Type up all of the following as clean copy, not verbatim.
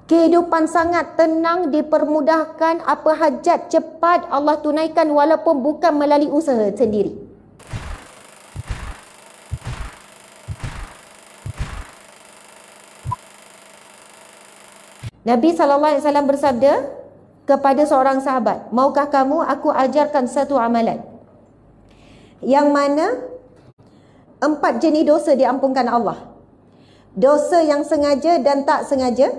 Kehidupan sangat tenang, dipermudahkan, apa hajat cepat Allah tunaikan walaupun bukan melalui usaha sendiri. Nabi SAW bersabda kepada seorang sahabat, maukah kamu aku ajarkan satu amalan yang mana 4 jenis dosa diampunkan Allah. Dosa yang sengaja dan tak sengaja,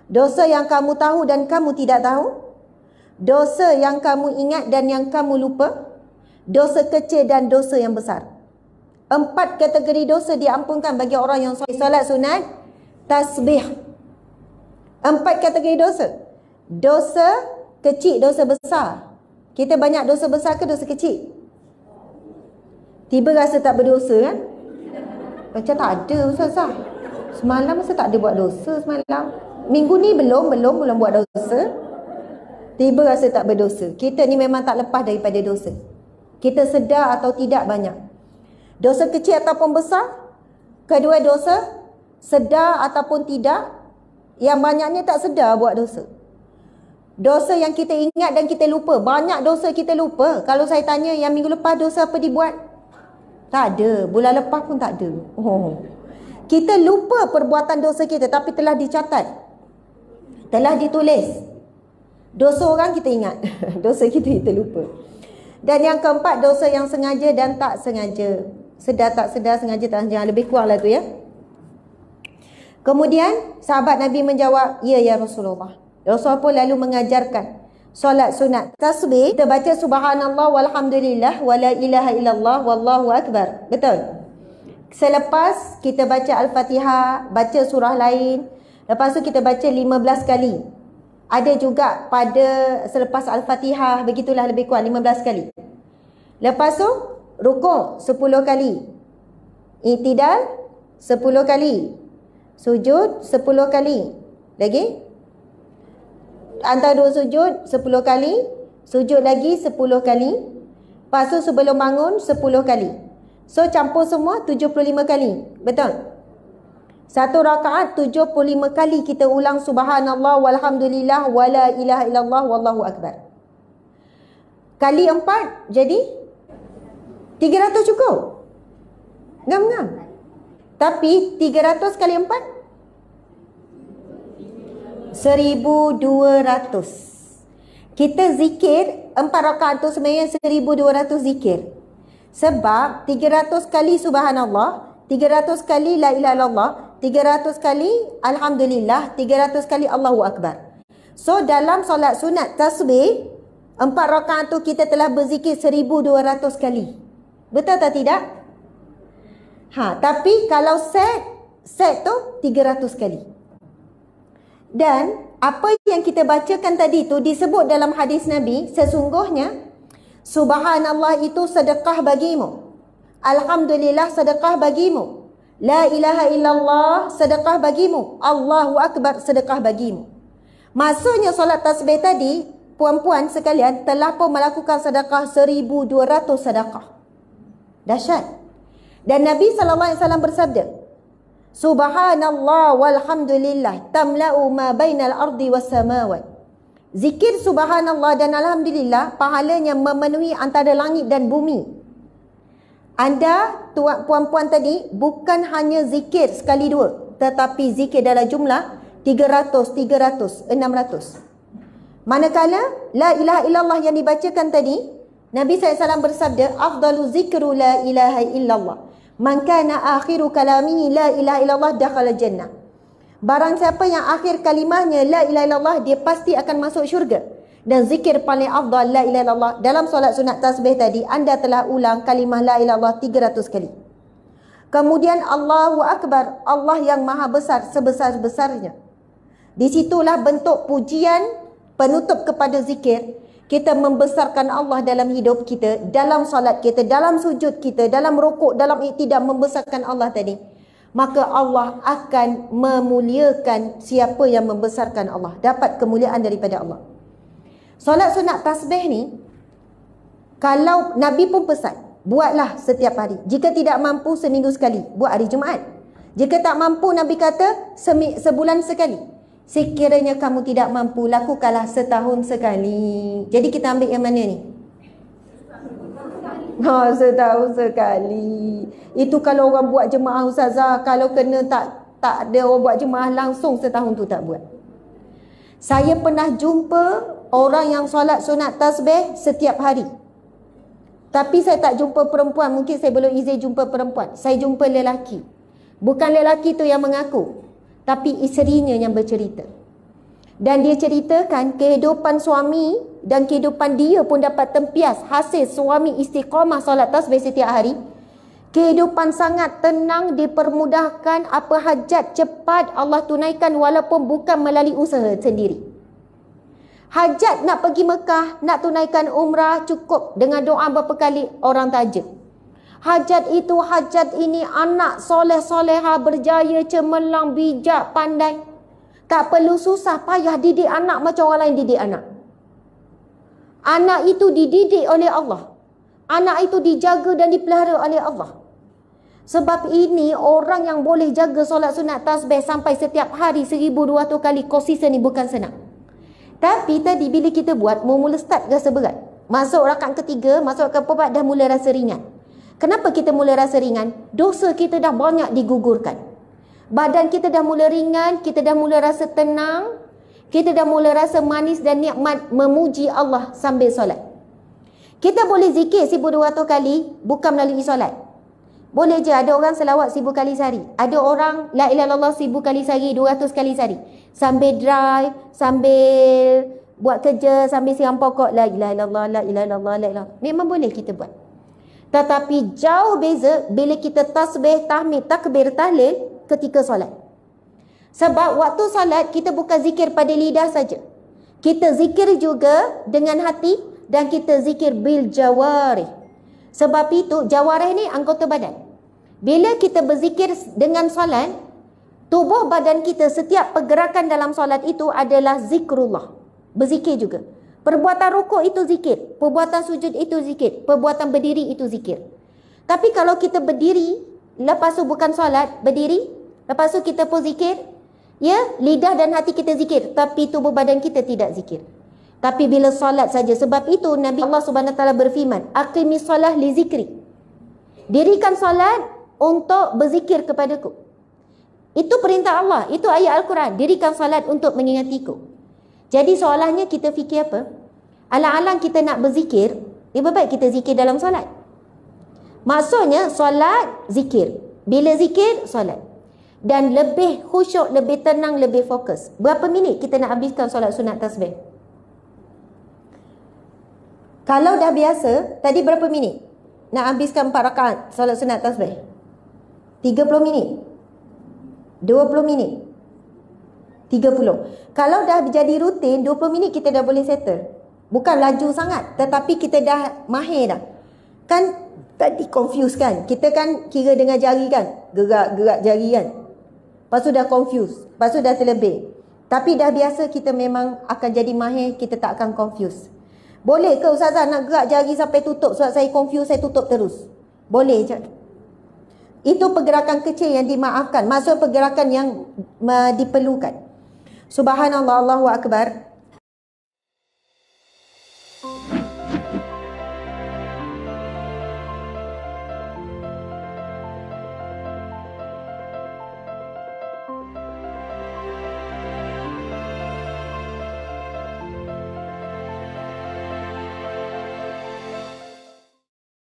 dosa yang kamu tahu dan kamu tidak tahu, dosa yang kamu ingat dan yang kamu lupa, dosa kecil dan dosa yang besar. 4 kategori dosa diampunkan bagi orang yang solat sunat tasbih. 4 kategori dosa. Dosa kecil, dosa besar. Kita banyak dosa besar ke dosa kecil? Tiba rasa tak berdosa kan? Macam tak ada Ustazah. Semalam masa tak ada buat dosa semalam. Minggu ni belum buat dosa. Tiba rasa tak berdosa. Kita ni memang tak lepas daripada dosa. Kita sedar atau tidak banyak. Dosa kecil ataupun besar. Kedua dosa, sedar ataupun tidak. Yang banyaknya tak sedar buat dosa. Dosa yang kita ingat dan kita lupa. Banyak dosa kita lupa. Kalau saya tanya yang minggu lepas dosa apa dibuat? Tak ada. Bulan lepas pun tak ada. Kita lupa perbuatan dosa kita tapi telah dicatat. Telah ditulis. Dosa orang kita ingat. Dosa kita lupa. Dan yang keempat, dosa yang sengaja dan tak sengaja. Sedar tak sedar, sengaja tak sengaja. Lebih kurang lah tu ya. Kemudian sahabat Nabi menjawab, ya Rasulullah. Rasulullah pun lalu mengajarkan solat sunat tasbih. Kita baca subhanallah walhamdulillah wala ilaha illallah wallahu akbar. Betul? Selepas kita baca Al-Fatihah, baca surah lain, lepas tu kita baca 15 kali. Ada juga pada selepas Al-Fatihah, begitulah lebih kurang 15 kali. Lepas tu rukuk 10 kali, i'tidal 10 kali, sujud 10 kali. Lagi antara dua sujud 10 kali, sujud lagi 10 kali, lepas tu sebelum bangun 10 kali. So campur semua 75 kali. Betul? Satu rakaat 75 kali kita ulang subhanallah walhamdulillah wala ilaha illallah wallahu akbar. Kali 4 jadi 300 cukup. Ngam-ngam. Tapi 300 kali 4 1200. Kita zikir 4 rakaat tu sebenarnya 1200 zikir. Sebab 300 kali subhanallah, 300 kali la ilaha illallah, 300 kali alhamdulillah, 300 kali Allahu akbar. So dalam solat sunat tasbih 4 rakaat tu kita telah berzikir 1200 kali. Betul tak tidak? Tapi kalau set tu 300 kali. Dan apa yang kita bacakan tadi tu disebut dalam hadis Nabi, sesungguhnya subhanallah itu sedekah bagimu, alhamdulillah sedekah bagimu, la ilaha illallah sedekah bagimu, Allahu akbar sedekah bagimu. Maksudnya solat tasbih tadi, puan-puan sekalian, telah pun melakukan sedekah 1200 sedekah. Dahsyat. Dan Nabi SAW bersabda, subhanallah walhamdulillah tamla'u ma bainal ardi was samawat. Zikir subhanallah dan alhamdulillah pahalanya memenuhi antara langit dan bumi. Anda tuan puan-puan tadi bukan hanya zikir sekali dua, tetapi zikir dalam jumlah 300, 600. Manakala la ilaha illallah yang dibacakan tadi, Nabi SAW bersabda, afdalu zikru la ilaha illallah man kana akhiru kalamihi la ilaha illallah dakhala jannah. Barang siapa yang akhir kalimahnya la ilaha illallah, dia pasti akan masuk syurga. Dan zikir paling afdal la ilaha illallah dalam solat sunat tasbih tadi, anda telah ulang kalimah la ilaha illallah 300 kali. Kemudian Allahu akbar, Allah yang maha besar sebesar-besarnya. Di situlah bentuk pujian penutup kepada zikir. Kita membesarkan Allah dalam hidup kita, dalam solat kita, dalam sujud kita, dalam rukuk, dalam i'tidal, membesarkan Allah tadi. Maka Allah akan memuliakan siapa yang membesarkan Allah, dapat kemuliaan daripada Allah. Solat sunat tasbih ni, kalau Nabi pun pesan, buatlah setiap hari. Jika tidak mampu, seminggu sekali, buat hari Jumaat. Jika tak mampu, Nabi kata sebulan sekali. Sekiranya kamu tidak mampu, lakukanlah setahun sekali. Jadi kita ambil yang mana ni? Setahun sekali. Itu kalau orang buat jemaah ustazah. Kalau kena tak ada orang buat jemaah langsung setahun tu tak buat. Saya pernah jumpa orang yang solat sunat tasbih setiap hari. Tapi saya tak jumpa perempuan. Mungkin saya belum izin jumpa perempuan. Saya jumpa lelaki. Bukan lelaki tu yang mengaku, tapi isterinya yang bercerita. Dan dia ceritakan kehidupan suami dan kehidupan dia pun dapat tempias hasil suami istiqamah solat tasbih setiap hari. Kehidupan sangat tenang, dipermudahkan, apa hajat cepat Allah tunaikan walaupun bukan melalui usaha sendiri. Hajat nak pergi Mekah, nak tunaikan umrah, cukup dengan doa berapa kali orang taja. Hajat itu, hajat ini, anak soleh-soleha, berjaya, cemerlang, bijak, pandai. Tak perlu susah payah didik anak macam orang lain didik anak. Anak itu dididik oleh Allah. Anak itu dijaga dan dipelihara oleh Allah. Sebab ini orang yang boleh jaga solat sunat tasbih sampai setiap hari 1200 kali konsisten ni bukan senang. Tapi tadi bila kita buat, mula start rasa berat. Masuk rakaat ketiga, masuk rakaat keempat dah mula rasa ringan. Kenapa kita mula rasa ringan? Dosa kita dah banyak digugurkan. Badan kita dah mula ringan, kita dah mula rasa tenang, kita dah mula rasa manis dan nikmat memuji Allah sambil solat. Kita boleh zikir 1200 kali bukan melalui solat. Boleh je ada orang selawat 1000 kali sehari. Ada orang la ilaha illallah 1000 kali sehari, 200 kali sehari. Sambil drive, sambil buat kerja, sambil siram pokok, la ilaha illallah, la ilaha illallah, la ilaha. Memang boleh kita buat. Tetapi jauh beza bila kita tasbih, tahmid, takbir, tahlil ketika solat. Sebab waktu solat kita bukan zikir pada lidah saja. Kita zikir juga dengan hati dan kita zikir bil jawarih. Sebab itu jawarih ni anggota badan. Bila kita berzikir dengan solat, tubuh badan kita setiap pergerakan dalam solat itu adalah zikrullah. Berzikir juga. Perbuatan rukuk itu zikir, perbuatan sujud itu zikir, perbuatan berdiri itu zikir. Tapi kalau kita berdiri, lepas tu bukan solat, berdiri, lepas tu kita pun zikir, ya, lidah dan hati kita zikir, tapi tubuh badan kita tidak zikir. Tapi bila solat saja, sebab itu Nabi Allah Subhanahu Wa Taala berfirman, aqimis solah li zikri. Dirikan solat untuk berzikir kepadaku. Itu perintah Allah, itu ayat Al-Quran. Dirikan solat untuk mengingatiku. Jadi soalannya kita fikir apa? Alang-alang kita nak berzikir, lebih baik kita zikir dalam solat. Maksudnya solat, zikir. Bila zikir, solat. Dan lebih khusyuk, lebih tenang, lebih fokus. Berapa minit kita nak habiskan solat sunat tasbih? Kalau dah biasa, tadi berapa minit nak habiskan 4 rakaat solat sunat tasbih? 30 minit? 20 minit? 30. Kalau dah jadi rutin, 20 minit kita dah boleh settle. Bukan laju sangat, tetapi kita dah mahir dah. Kan tadi confuse kan? Kita kan kira dengan jari kan? Gerak-gerak jari kan? Lepas tu dah confuse, lepas tu dah terlebih. Tapi dah biasa kita memang akan jadi mahir, kita tak akan confuse. Boleh ke Ustazah nak gerak jari sampai tutup sebab saya confuse, saya tutup terus? Boleh je. Itu pergerakan kecil yang dimaafkan. Maksud pergerakan yang diperlukan. Subhanallah, Allahu Akbar.